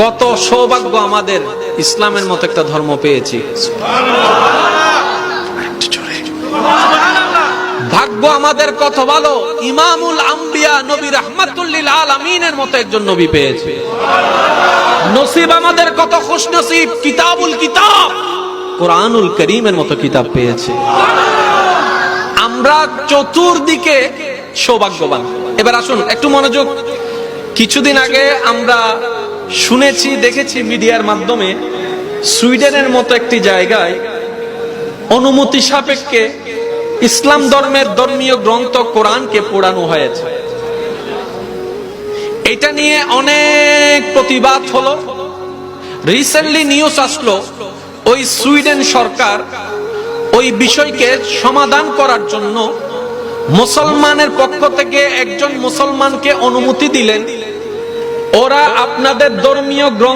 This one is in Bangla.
কত সৌভাগ্য আমাদের ইসলামের মতো একটা ধর্ম পেয়েছি। ভাগ্য আমাদের কত ভালো, ইমামুল আম্বিয়া নবী রাহমাতুল লিল আলামিনের মতো একজন নবী পেয়েছি। নসিব আমাদের কত খুশনসিব, কিতাবুল কিতাব কোরআনুল কারীমের মতো কিতাব পেয়েছি। আমরা চতুর্দিকে সৌভাগ্যবান। এবার আসুন একটু মনোযোগ। কিছুদিন আগে আমরা শুনেছি, দেখেছি মিডিয়ার মাধ্যমে, সুইডেনের মতো একটি জায়গায় অনুমতি সাপেক্ষে ইসলাম ধর্মের ধর্মীয় গ্রন্থ কোরআনকে পোড়ানো হয়েছে। এটা নিয়ে অনেক প্রতিবাদ হলো। রিসেন্টলি নিউজ আসলো, ওই সুইডেন সরকার ওই বিষয়কে সমাধান করার জন্য মুসলমানের পক্ষ থেকে একজন মুসলমানকে অনুমতি দিলেন, ওরা আপনাদের ধর্মীয় গ্রন্থ